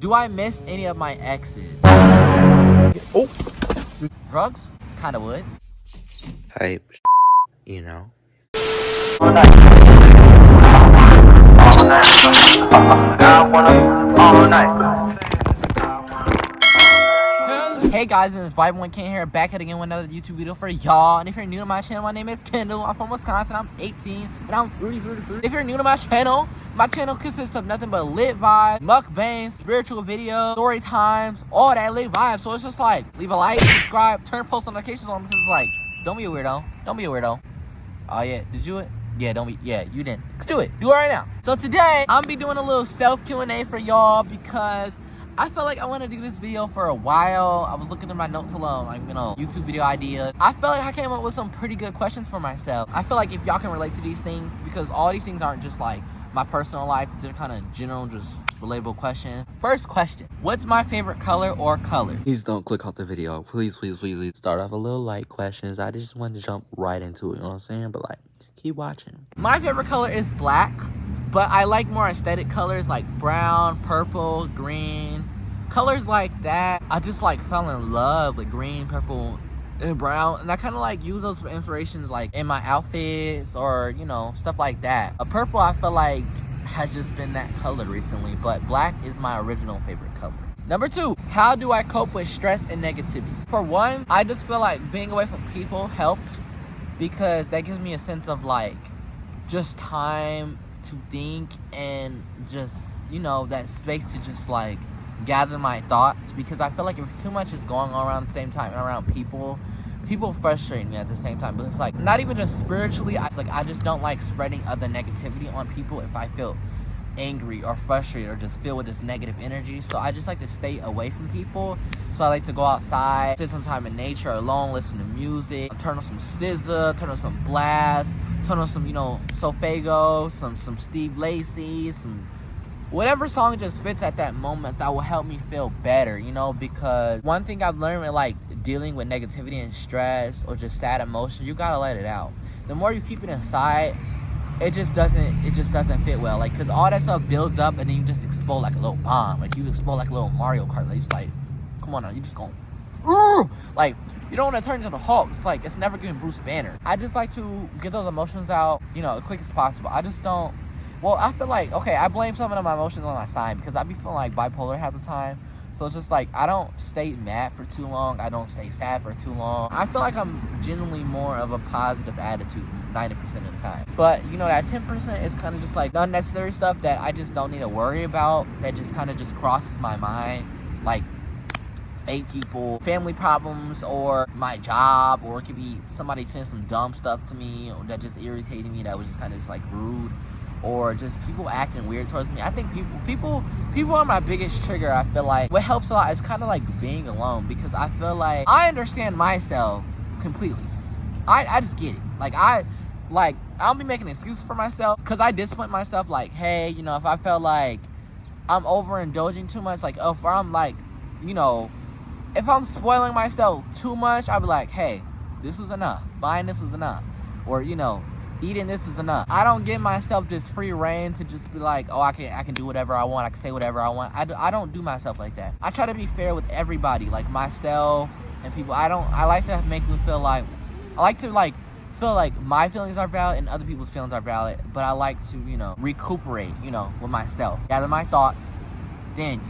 Do I miss any of my exes? Oh. Drugs? Kinda would. Type, you know. All night. All night. Hey guys, it's VibinWitKen here, back at again with another YouTube video for y'all. And if you're new to my channel, my name is Kendall. I'm from Wisconsin. I'm 18, and I'm really. If you're new to my channel consists of nothing but lit vibes, mukbangs, spiritual videos, story times, all that lit vibes. So it's just like, leave a like, subscribe, turn post notifications on, because it's like, don't be a weirdo. Don't be a weirdo. Oh yeah, did you do it? Yeah, you didn't. Let's do it. Do it right now. So today, I'm gonna be doing a little self Q&A for y'all because I felt like I want to do this video for a while. I was looking at my notes alone, like, YouTube video ideas. I felt like I came up with some pretty good questions for myself. I feel like if y'all can relate to these things, because all these things aren't just like my personal life, they're kind of general, just relatable questions. First question, what's my favorite color or color? Please don't click off the video. Please. Start off a little light questions. I just want to jump right into it, you know what I'm saying? But like, keep watching. My favorite color is black, but I like more aesthetic colors like brown, purple, green. Colors like that, I just like fell in love with green, purple, and brown, and I kind of like use those for inspirations like in my outfits or stuff like that. A purple I feel like has just been that color recently, but black is my original favorite color. Number 2, how do I cope with stress and negativity? For one, I just feel like being away from people helps, because that gives me a sense of like just time to think and just that space to just like gather my thoughts, because I feel like if too much is going on around the same time around people frustrate me at the same time. But it's like not even just spiritually, I just don't like spreading other negativity on people if I feel angry or frustrated or just feel with this negative energy. So I just like to stay away from people. So I like to go outside, sit some time in nature alone, listen to music, turn on some SZA, turn on some Blast, turn on some Sofago, some Steve Lacy, some whatever song just fits at that moment that will help me feel better, because one thing I've learned with like dealing with negativity and stress or just sad emotions, you gotta let it out. The more you keep it inside, it just doesn't fit well, like, because all that stuff builds up and then you just explode like a little bomb, like you explode like a little Mario Kart. Like, it's like, come on now, you just going like, you don't want to turn into the Hulk. It's like, it's never getting Bruce Banner. I just like to get those emotions out as quick as possible. I just don't. Well, I feel like, okay, I blame some of my emotions on my sign, because I be feeling like bipolar half the time. So it's just like, I don't stay mad for too long. I don't stay sad for too long. I feel like I'm genuinely more of a positive attitude 90% of the time. But, that 10% is kind of just like unnecessary stuff that I just don't need to worry about, that just kind of just crosses my mind. Like fake people, family problems, or my job, or it could be somebody saying some dumb stuff to me or that just irritated me, that was just kind of just like rude. Or just people acting weird towards me. I think people are my biggest trigger. I feel like what helps a lot is kind of like being alone, because I feel like I understand myself completely. I just get it. Like I don't be making excuses for myself, because I disappoint myself. Like, hey, if I felt like I'm overindulging too much, like if I'm like, if I'm spoiling myself too much, I'll be like, hey, this was enough. Buying this was enough. Or eating this is enough. I don't give myself this free reign to just be like, oh, I can do whatever I want. I can say whatever I want. I don't do myself like that. I try to be fair with everybody, like myself and people. I like to make me feel like, feel like my feelings are valid and other people's feelings are valid. But I like to, recuperate, with myself. Gather my thoughts, then,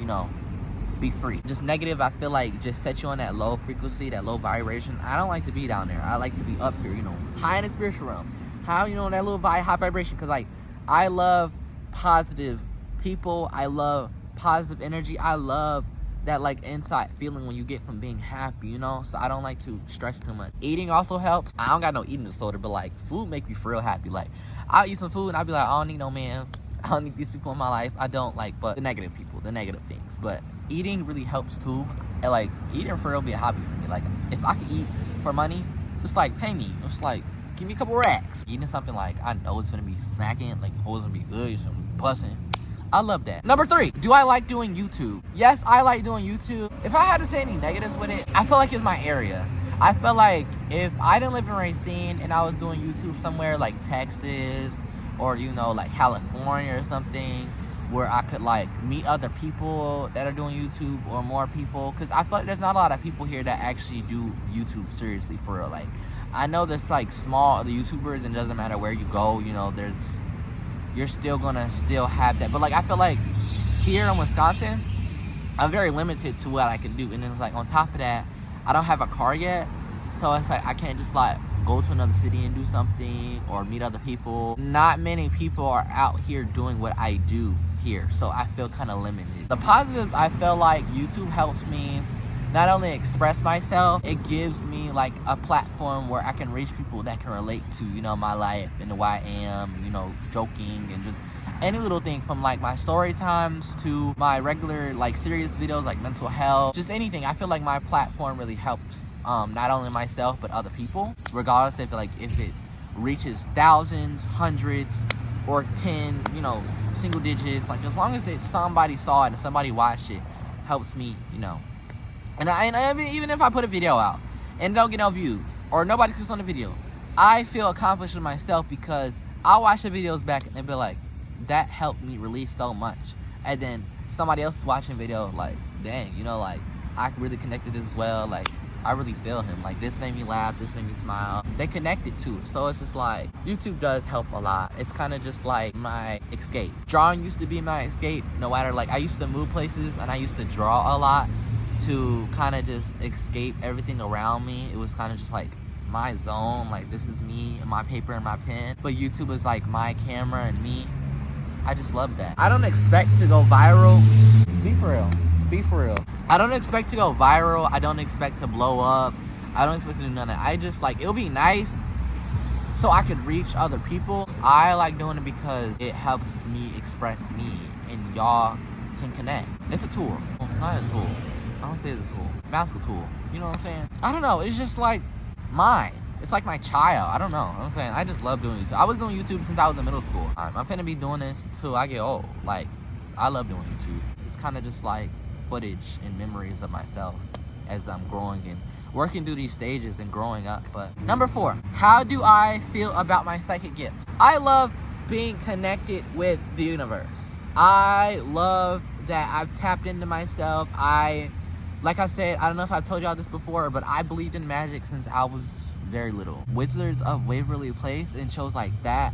be free. Just negative, I feel like, just set you on that low frequency, that low vibration. I don't like to be down there. I like to be up here, high in the spiritual realm. How, that little high vibration, because like I love positive people, I love positive energy, I love that like inside feeling when you get from being happy, so I don't like to stress too much. Eating also helps. I don't got no eating disorder, but like food make me feel happy. Like I'll eat some food and I'll be like, I don't need no man, I don't need these people in my life. I don't like, but the negative people, the negative things. But eating really helps too, and like eating for real be a hobby for me. Like if I could eat for money, just like pay me, just like give me a couple racks. Eating something like I know it's gonna be smacking, like it's gonna be good, it's gonna be busting. I love that. Number 3, do I like doing YouTube? Yes, I like doing YouTube. If I had to say any negatives with it, I feel like it's my area. I feel like if I didn't live in Racine and I was doing YouTube somewhere like Texas or like California or something, where I could like meet other people that are doing YouTube or more people, because I feel like there's not a lot of people here that actually do YouTube seriously for real. Like I know there's like small other YouTubers, and it doesn't matter where you go, you know, you're still gonna have that. But like I feel like here in Wisconsin, I'm very limited to what I can do. And then it's like on top of that, I don't have a car yet, so it's like I can't just like go to another city and do something or meet other people. Not many people are out here doing what I do here, so I feel kind of limited. The positives, I feel like YouTube helps me not only express myself, it gives me like a platform where I can reach people that can relate to, you know, my life and who I am, you know, joking and just any little thing from like my story times to my regular like serious videos like mental health, just anything. I feel like my platform really helps not only myself but other people, regardless if it reaches thousands, hundreds, or 10, you know, single digits. Like as long as somebody saw it and somebody watched it, helps me, you know. And even if I put a video out and don't get no views or nobody clicks on the video, I feel accomplished with myself, because I watch the videos back and they be like, that helped me release so much. And then somebody else is watching video like, dang, you know, like I really connected as well. Like I really feel him. Like this made me laugh, this made me smile. They connected to it. So it's just like YouTube does help a lot. It's kind of just like my escape. Drawing used to be my escape. No matter, like I used to move places and I used to draw a lot to kind of just escape everything around me. It was kind of just like my zone. Like this is me and my paper and my pen. But YouTube is like my camera and me. I just love that. I don't expect to go viral. Be for real. Be for real. I don't expect to go viral. I don't expect to blow up. I don't expect to do none of that. I just like, it'll be nice so I could reach other people. I like doing it because it helps me express me and y'all can connect. It's a tool. Not a tool. I don't say it's a tool. Magical tool. You know what I'm saying? I don't know. It's just like mine. It's like my child. I don't know. You know what I'm saying? I just love doing YouTube. I was doing YouTube since I was in middle school. I'm finna be doing this till I get old. Like, I love doing YouTube. It's kind of just like footage and memories of myself as I'm growing and working through these stages and growing up. But number 4, how do I feel about my psychic gifts? I love being connected with the universe. I love that I've tapped into myself. Like I said, I don't know if I've told y'all this before, but I believed in magic since I was very little. Wizards of Waverly Place and shows like that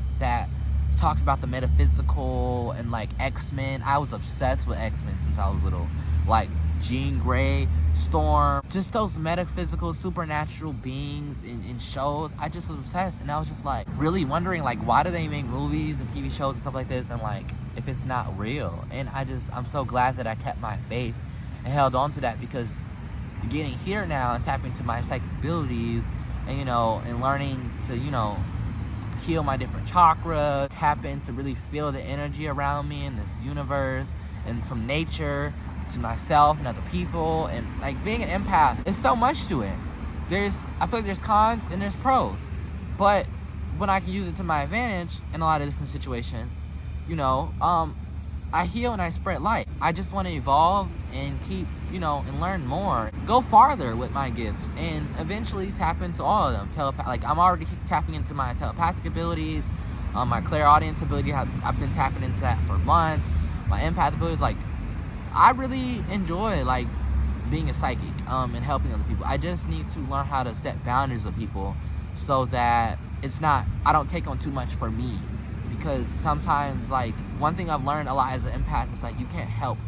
talked about the metaphysical and like X-Men. I was obsessed with X-Men since I was little. Like Jean Grey, Storm, just those metaphysical, supernatural beings in shows. I just was obsessed, and I was just like really wondering like, why do they make movies and TV shows and stuff like this, and like if it's not real? And I'm so glad that I kept my faith and held on to that, because getting here now and tapping into my psychic abilities and, you know, and learning to, you know, heal my different chakras, tap in to really feel the energy around me in this universe, and from nature to myself and other people, and like being an empath, there's so much to it. I feel like there's cons and there's pros, but when I can use it to my advantage in a lot of different situations, you know, I heal and I spread light. I just want to evolve and keep, you know, and learn more, go farther with my gifts, and eventually tap into all of them. Like I'm already tapping into my telepathic abilities, my clairaudience ability. I've been tapping into that for months. My empath abilities, like I really enjoy like being a psychic and helping other people. I just need to learn how to set boundaries with people so that I don't take on too much for me. Because sometimes, like, one thing I've learned a lot as an empath is like you can't help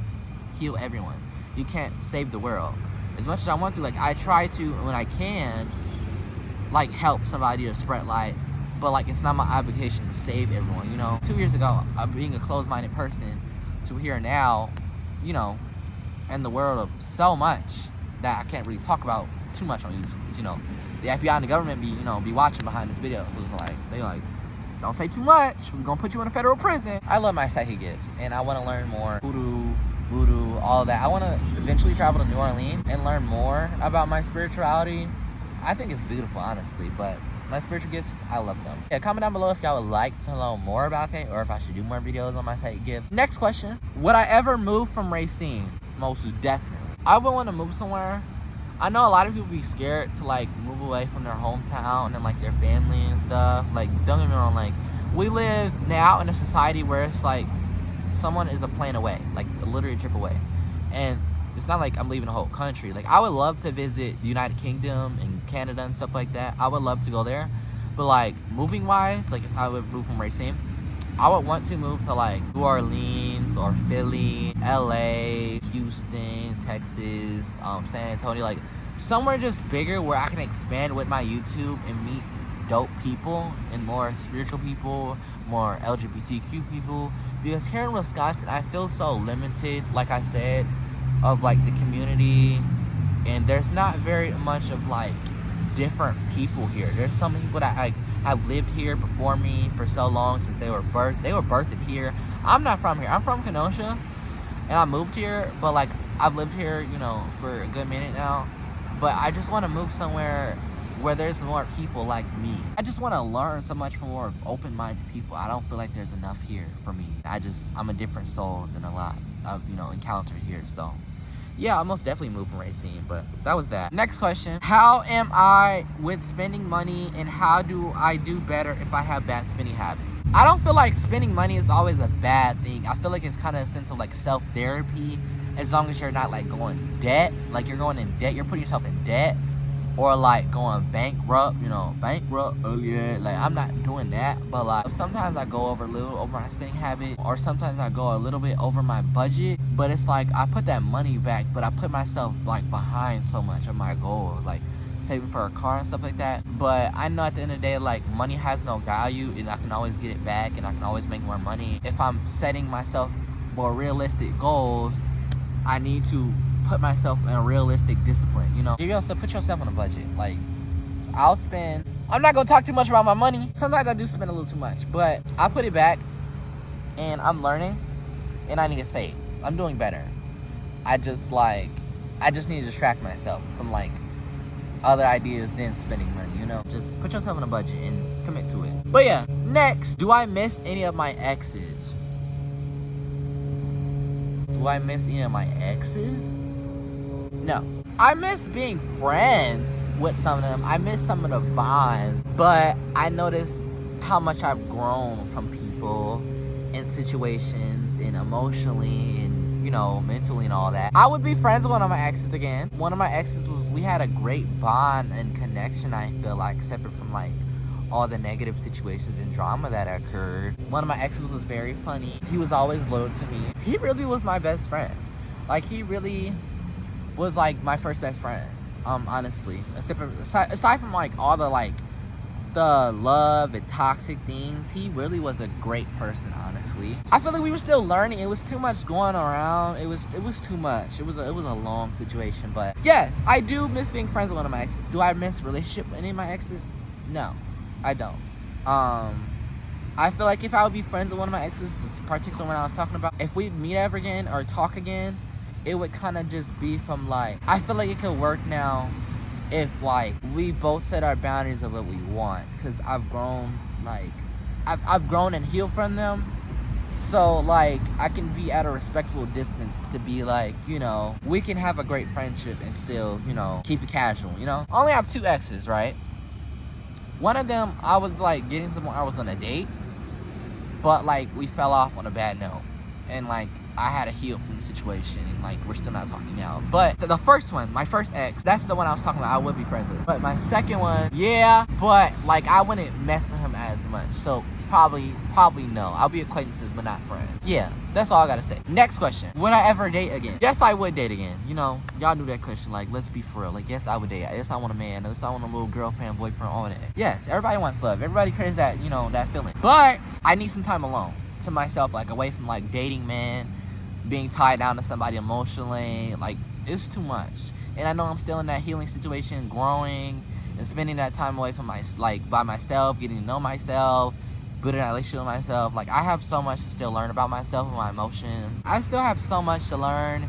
heal everyone. You can't save the world. As much as I want to, like I try to when I can, like help somebody to spread light, but like it's not my obligation to save everyone, you know. 2 years ago, being a closed-minded person to here now, you know, in the world of so much that I can't really talk about too much on YouTube. You know, the FBI and the government be watching behind this video. So it's like they like, don't say too much, we're gonna put you in a federal prison. I love my psychic gifts, and I want to learn more voodoo, all of that. I want to eventually travel to New Orleans and learn more about my spirituality. I think it's beautiful, honestly, but my spiritual gifts, I love them. Yeah, comment down below if y'all would like to know more about it, or if I should do more videos on my psychic gifts. Next question, would I ever move from Racine? Most definitely. I would want to move somewhere. I know a lot of people be scared to like move away from their hometown and like their family and stuff. Like, don't get me wrong, like we live now in a society where it's like someone is a plane away, like literally a trip away. And it's not like I'm leaving the whole country. Like, I would love to visit the United Kingdom and Canada and stuff like that. I would love to go there. But like, moving wise, like if I would move from Racine, I would want to move to like New Orleans or Philly, LA, Houston, Texas, San Antonio, like somewhere just bigger where I can expand with my YouTube and meet dope people and more spiritual people, more LGBTQ people. Because here in Wisconsin, I feel so limited, like I said, of like the community, and there's not very much of like different people here. There's some people that like have lived here before me for so long, since they were birthed here. I'm not from here. I'm from Kenosha, and I moved here, but like I've lived here, you know, for a good minute now. But I just want to move somewhere where there's more people like me. I just want to learn so much from more open-minded people. I don't feel like there's enough here for me. I'm a different soul than a lot of, you know, encountered here. So yeah, I most definitely moved from Racine, but that was that. Next question. How am I with spending money, and how do I do better if I have bad spending habits? I don't feel like spending money is always a bad thing. I feel like it's kind of a sense of like self-therapy, as long as you're not like going debt. Like you're going in debt, you're putting yourself in debt, or like going bankrupt, you know, oh yeah, like I'm not doing that. But like sometimes I go over a little over my spending habit, or sometimes I go a little bit over my budget, but it's like I put that money back, but I put myself like behind so much of my goals, like saving for a car and stuff like that. But I know at the end of the day, like money has no value, and I can always get it back, and I can always make more money. If I'm setting myself more realistic goals, I need to put myself in a realistic discipline, you know. You also put yourself on a budget. Like, I'm not gonna talk too much about my money. Sometimes I do spend a little too much, but I put it back, and I'm learning, and I need to save. I'm doing better. I just need to distract myself from like other ideas than spending money, you know. Just put yourself on a budget and commit to it. But yeah, next, do I miss any of my exes? Do I miss any of my exes? No. I miss being friends with some of them. I miss some of the bonds. But I notice how much I've grown from people and situations, and emotionally, and, you know, mentally and all that. I would be friends with one of my exes again. One of my exes we had a great bond and connection, I feel like, separate from like all the negative situations and drama that occurred. One of my exes was very funny. He was always loyal to me. He really was my best friend. Like, he really was like my first best friend, honestly. Aside from like all the like the love and toxic things, he really was a great person, honestly. I feel like we were still learning. It was too much going around. It was too much. It was a long situation. But yes, I do miss being friends with one of my exes. Do I miss relationship with any of my exes? No, I don't. I feel like if I would be friends with one of my exes, this particular one I was talking about, if we meet ever again or talk again, it would kind of just be from like, I feel like it could work now if like we both set our boundaries of what we want, because I've grown, like I've grown and healed from them. So like I can be at a respectful distance to be like, you know, we can have a great friendship and still, you know, keep it casual, you know. I only have 2 exes, right? One of them, I was like getting someone, I was on a date, but like we fell off on a bad note, and like I had to heal from the situation, and like we're still not talking now. But the first one, my first ex, that's the one I was talking about. I would be friends with. But my second one, yeah, but like I wouldn't mess with him as much. So probably no. I'll be acquaintances, but not friends. Yeah, that's all I gotta say. Next question: would I ever date again? Yes, I would date again. You know, y'all knew that question. Like, let's be for real. Like, yes, I would date. Yes, I want a man. Yes, I want a little girlfriend, boyfriend, all that. Yes, everybody wants love. Everybody craves that, you know, that feeling. But I need some time alone to myself, like away from like dating, man. Being tied down to somebody emotionally, like it's too much. And I know I'm still in that healing situation, growing and spending that time away from by myself, getting to know myself, building a relationship with myself. Like, I have so much to still learn about myself and my emotions. I still have so much to learn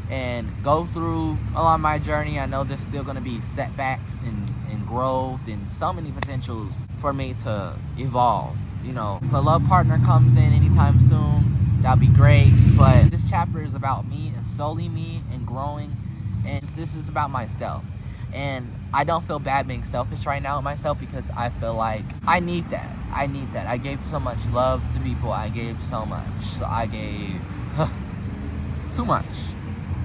and go through along my journey. I know there's still gonna be setbacks and growth and so many potentials for me to evolve. You know, if a love partner comes in anytime soon, that'll be great. But this chapter is about me and solely me and growing, and this is about myself. And I don't feel bad being selfish right now with myself because I feel like I need that. I gave so much love to people. I gave so much. So I gave too much.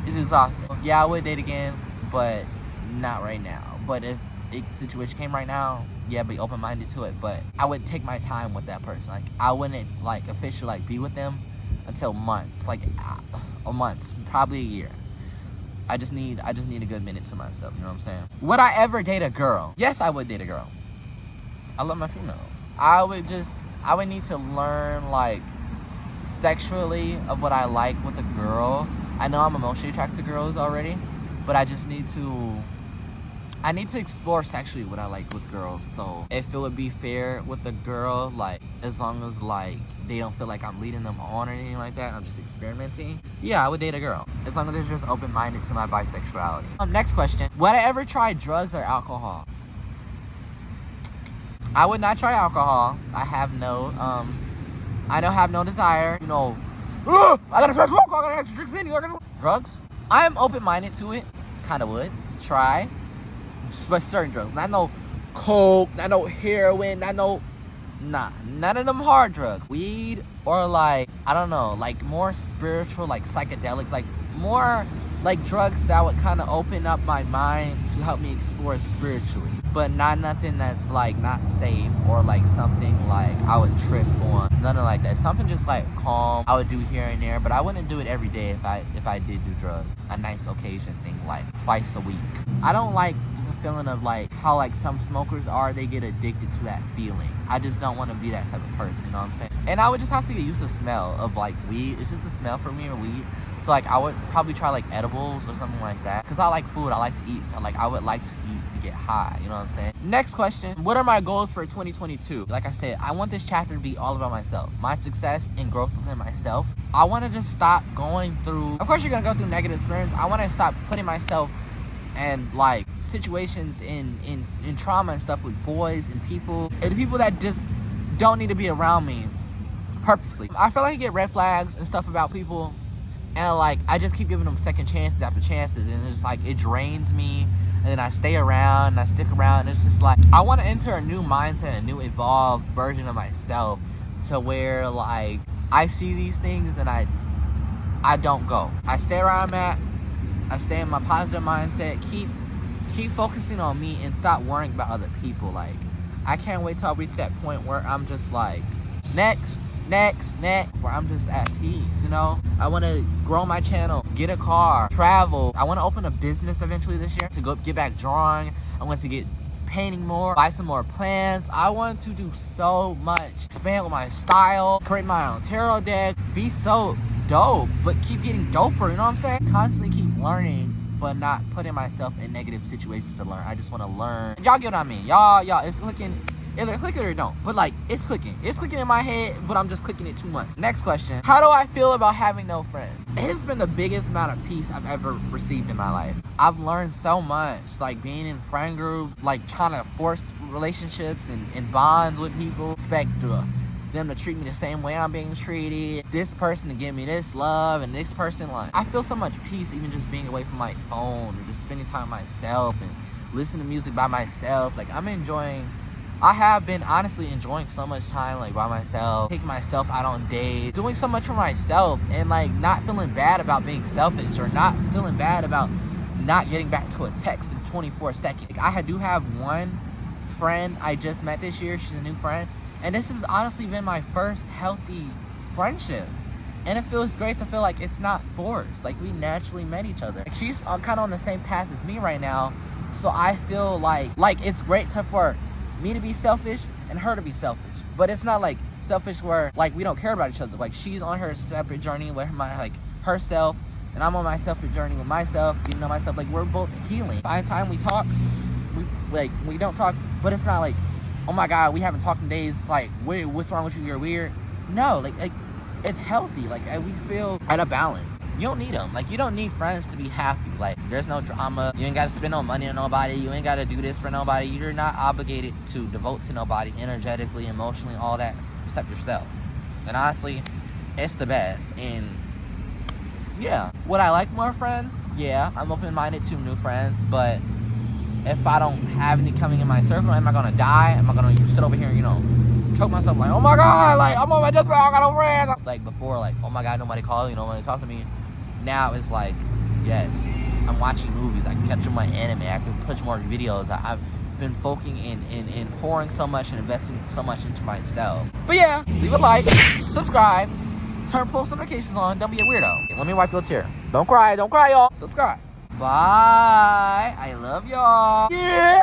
It's exhausting. Yeah, I would date again, but not right now. But if a situation came right now, yeah, be open-minded to it. But I would take my time with that person. Like, I wouldn't like officially like be with them until months, like a month, probably a year. I just need a good minute to myself. You know what I'm saying? Would I ever date a girl? Yes, I would date a girl. I love my females. I would need to learn like sexually of what I like with a girl. I know I'm emotionally attracted to girls already, but I need to explore sexually what I like with girls. So if it would be fair with a girl, like as long as like they don't feel like I'm leading them on or anything like that, I'm just experimenting, yeah, I would date a girl. As long as they're just open-minded to my bisexuality. Next question. Would I ever try drugs or alcohol? I would not try alcohol. I have no desire. You know, I gotta try smoke, I gotta drink penny, drugs. I am open-minded to it. Kinda would try. But certain drugs. Not no coke, not no heroin, none of them hard drugs. Weed or like, I don't know, like more spiritual, like psychedelic, like more like drugs that would kind of open up my mind to help me explore spiritually. But not nothing that's like not safe or like something like I would trip on. Nothing like that. Something just like calm I would do here and there, but I wouldn't do it every day if I did do drugs. A nice occasion thing, like twice a week. I don't like the feeling of like how like some smokers are, they get addicted to that feeling. I just don't want to be that type of person, you know what I'm saying? And I would just have to get used to the smell of like weed. It's just the smell for me or weed. So like I would probably try like edibles or something like that. Cause I like food, I like to eat. So like I would like to eat to get high, you know what I'm saying? Next question, what are my goals for 2022? Like I said, I want this chapter to be all about myself. My success and growth within myself. I want to just stop going through, of course you're gonna go through negative experience. I want to stop putting myself and like situations in trauma and stuff with boys and people that just don't need to be around me purposely. I feel like I get red flags and stuff about people, and like I just keep giving them second chances after chances, and it's like it drains me, and then I stay around and I stick around, and it's just like I want to enter a new mindset, a new evolved version of myself, to where like I see these things and I don't go. I stay where I'm at. I stay in my positive mindset, keep focusing on me and stop worrying about other people. Like, I can't wait till I reach that point where I'm just like, next, where I'm just at peace, you know? I want to grow my channel, get a car, travel. I want to open a business eventually this year to get back drawing. I want to get painting more, buy some more plants. I want to do so much. Expand with my style, create my own tarot deck, be so dope, but keep getting doper, you know what I'm saying? Constantly keep learning, but not putting myself in negative situations to learn. I just want to learn. Y'all get what I mean? Y'all, it's clicking. Either click it or don't. But like, it's clicking. It's clicking in my head, but I'm just clicking it too much. Next question. How do I feel about having no friends? It's been the biggest amount of peace I've ever received in my life. I've learned so much, like being in friend group, like trying to force relationships and bonds with people. Expect them to treat me the same way I'm being treated. This person to give me this love, and this person, like, I feel so much peace even just being away from my phone or just spending time with myself and listening to music by myself. Like, I have been honestly enjoying so much time like by myself, taking myself out on dates, doing so much for myself, and like not feeling bad about being selfish or not feeling bad about not getting back to a text in 24 seconds. Like, I do have one friend I just met this year. She's a new friend, and this has honestly been my first healthy friendship, and it feels great to feel like it's not forced. Like, we naturally met each other. Like, she's kind of on the same path as me right now, so I feel like it's great for me to be selfish and her to be selfish, but it's not like selfish where like we don't care about each other. Like, she's on her separate journey with herself, and I'm on my separate journey with myself, getting to know myself. Like, we're both healing. By the time we talk, we don't talk, but it's not like, oh my god, we haven't talked in days, like, what's wrong with you, you're weird. No, like it's healthy. Like, we feel at a balance. You don't need them. Like, you don't need friends to be happy. Like, there's no drama. You ain't got to spend no money on nobody. You ain't got to do this for nobody. You're not obligated to devote to nobody energetically, emotionally, all that, except yourself. And honestly, it's the best. And yeah, would I like more friends? Yeah, I'm open-minded to new friends, but if I don't have any coming in my circle? Am I gonna die? Am I gonna sit over here and, you know, choke myself like, oh my god, like, I'm on my deathbed, I got no friends. Like before, like, oh my god, nobody called, you know, nobody talk to me. Now it's like, yes, I'm watching movies, I can catch up my anime, I can push more videos. I've been focusing in pouring so much and investing so much into myself. But yeah, leave a like, subscribe, turn post notifications on, don't be a weirdo. Let me wipe your tear. Don't cry, y'all. Subscribe. Bye. I love y'all. Yeah.